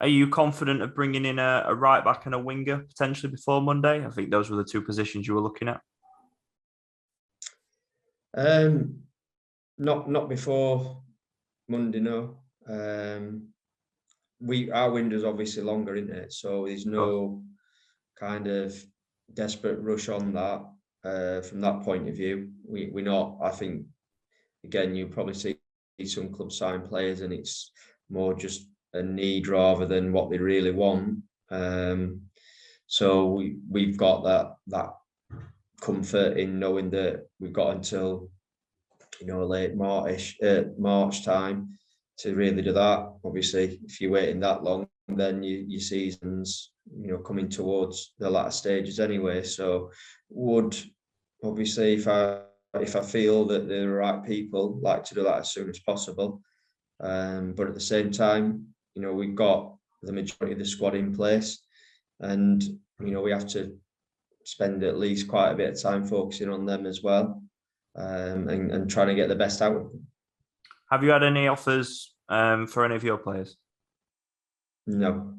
Are you confident of bringing in a right back and a winger potentially before Monday? I think those were the two positions you were looking at. Um, not before Monday, no. Our window's obviously longer, isn't it? So there's no kind of desperate rush on that. From that point of view, we're not. I think again, you probably see some clubs sign players, and it's more just a need rather than what they really want. So we've got that comfort in knowing that we've got until late March time to really do that. Obviously, if you're waiting that long, then your season's coming towards the latter stages anyway. So would obviously if I feel that they're the right people, like to do that as soon as possible. But at the same time, we've got the majority of the squad in place, and we have to spend at least quite a bit of time focusing on them as well, and trying to get the best out of them. Have you had any offers for any of your players? No,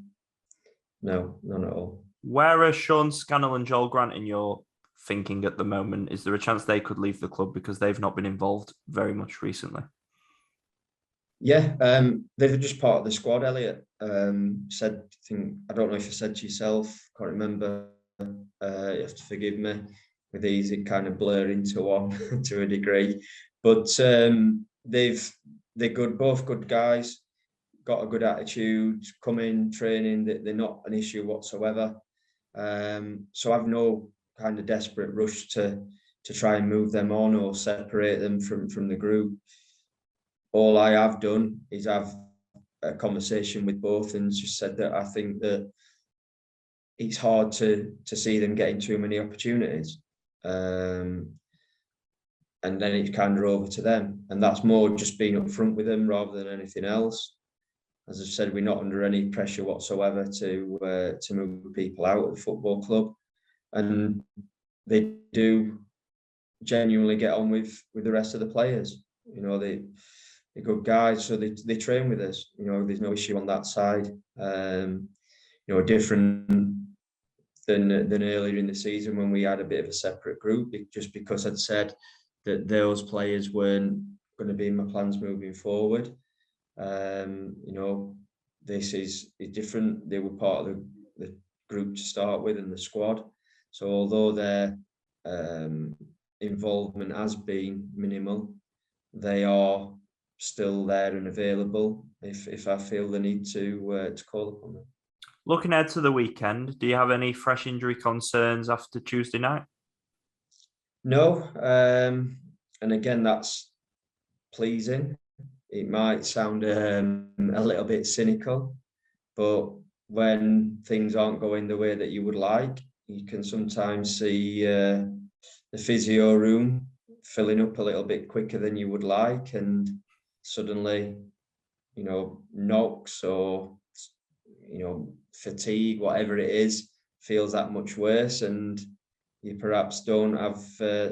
none at all. Where are Sean Scannell and Joel Grant in your thinking at the moment? Is there a chance they could leave the club because they've not been involved very much recently? Yeah, they're just part of the squad. Elliot said, I don't know if you said to yourself, can't remember. You have to forgive me with these; it kind of blur into one to a degree. But they're good, both good guys. Got a good attitude. Come in training, they're not an issue whatsoever. So I've no kind of desperate rush to try and move them on or separate them from the group. All I have done is have a conversation with both and just said that I think that it's hard to see them getting too many opportunities. And then it's kind of over to them. And that's more just being upfront with them rather than anything else. As I've said, we're not under any pressure whatsoever to move people out of the football club. And they do genuinely get on with the rest of the players. They're good guys, so they train with us. There's no issue on that side. Different than earlier in the season when we had a bit of a separate group, just because I'd said that those players weren't going to be in my plans moving forward. This is different. They were part of the group to start with and the squad. So although their involvement has been minimal, they are still there and available if I feel the need to call upon them. Looking ahead to the weekend, do you have any fresh injury concerns after Tuesday night? No, and again, that's pleasing. It might sound a little bit cynical, but when things aren't going the way that you would like, you can sometimes see the physio room filling up a little bit quicker than you would like, and suddenly, knocks or fatigue, whatever it is, feels that much worse, and you perhaps don't have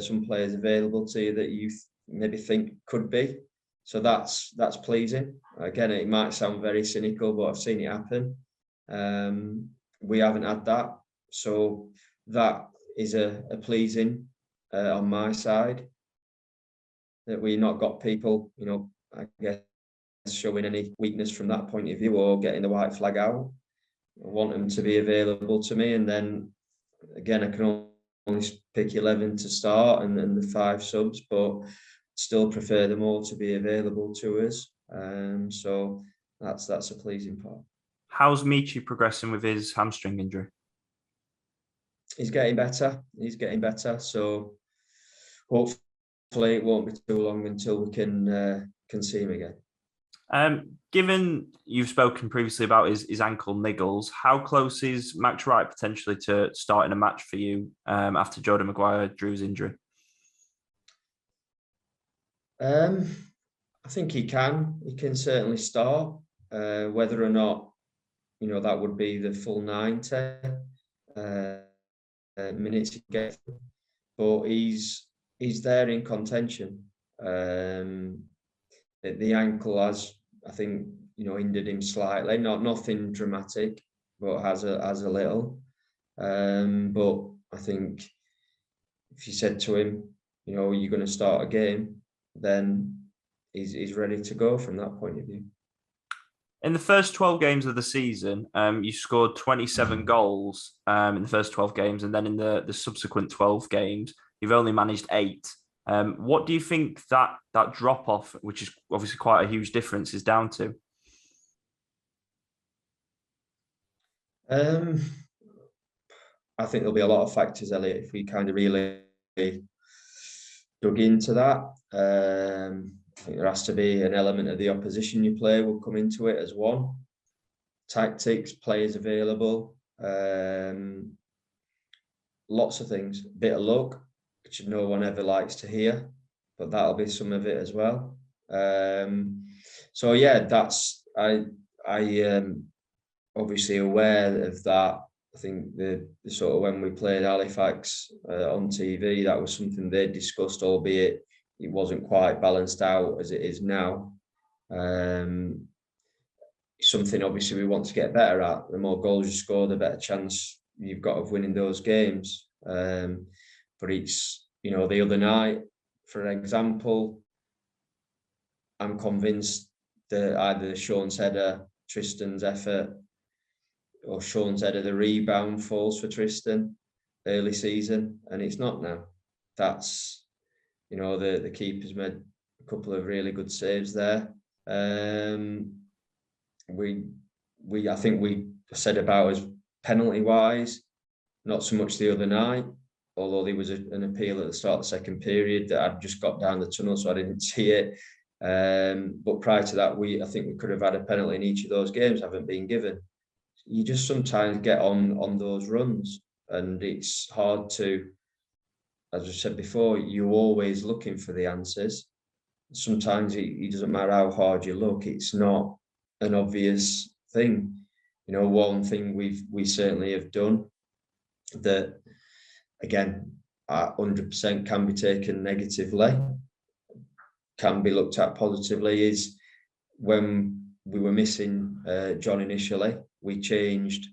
some players available to you that you maybe think could be. So that's pleasing. Again, it might sound very cynical, but I've seen it happen. We haven't had that, so that is a pleasing on my side, that we've not got people, I guess, showing any weakness from that point of view or getting the white flag out. I want them to be available to me, and then again, I can only pick 11 to start and then the 5 subs, but still prefer them all to be available to us. So that's a pleasing part. How's Michi progressing with his hamstring injury? He's getting better. So hopefully it won't be too long until we can see him again. Given you've spoken previously about his ankle niggles, how close is Max Wright potentially to starting a match for you after Jordan Maguire Drew's injury? I think he can. He can certainly start. Whether or not that would be the full 90 minutes he gets, but he's there in contention. The ankle has, I think, injured him slightly, nothing dramatic, but has a little. But I think if you said to him, you're going to start a game, then he's ready to go from that point of view. In the first 12 games of the season, you scored 27 goals in the first 12 games, and then in the subsequent 12 games, you've only managed 8. What do you think that drop off, which is obviously quite a huge difference, is down to? I think there'll be a lot of factors, Elliot, if we kind of really dug into that. I think there has to be an element of the opposition you play will come into it as one. Tactics, players available, lots of things. A bit of luck, which no one ever likes to hear, but that'll be some of it as well. So yeah, that's I obviously aware of that. I think the sort of when we played Halifax on TV, that was something they discussed, albeit it wasn't quite balanced out as it is now. Something obviously we want to get better at. The more goals you score, the better chance you've got of winning those games. But it's, the other night, for example, I'm convinced that either Sean's header, Tristan's effort, or Sean's header, the rebound falls for Tristan early season, and it's not now. That's, the keeper's made a couple of really good saves there. I think we said about as penalty wise, not so much the other night, although there was an appeal at the start of the second period that I'd just got down the tunnel, so I didn't see it. But prior to that, I think we could have had a penalty in each of those games, haven't been given. You just sometimes get on those runs, and it's hard to, as I said before, you're always looking for the answers. Sometimes it doesn't matter how hard you look, it's not an obvious thing. One thing we certainly have done that, again, 100% can be taken negatively, can be looked at positively, is when we were missing John initially, we changed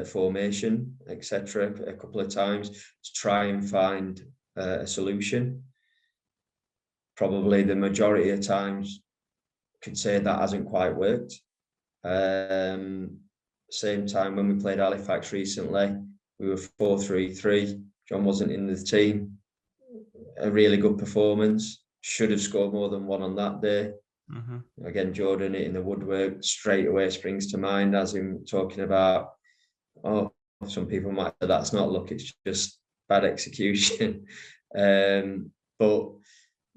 formation, etc., a couple of times to try and find a solution. Probably the majority of times could say that hasn't quite worked. Same time when we played Halifax recently, we were 4-3-3. John wasn't in the team. A really good performance. Should have scored more than one on that day. Mm-hmm. Again, Jordan hitting the woodwork straight away springs to mind as him talking about, some people might say that's not luck, it's just bad execution. But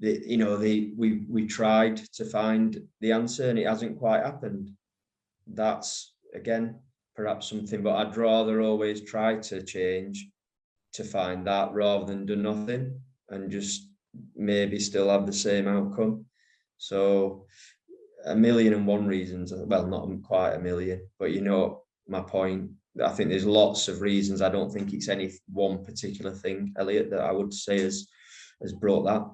we tried to find the answer and it hasn't quite happened. That's, again, perhaps something, but I'd rather always try to change to find that rather than do nothing and just maybe still have the same outcome. So 1,000,001 reasons, well, not quite 1,000,000, but my point. I think there's lots of reasons. I don't think it's any one particular thing, Elliot, that I would say has brought that.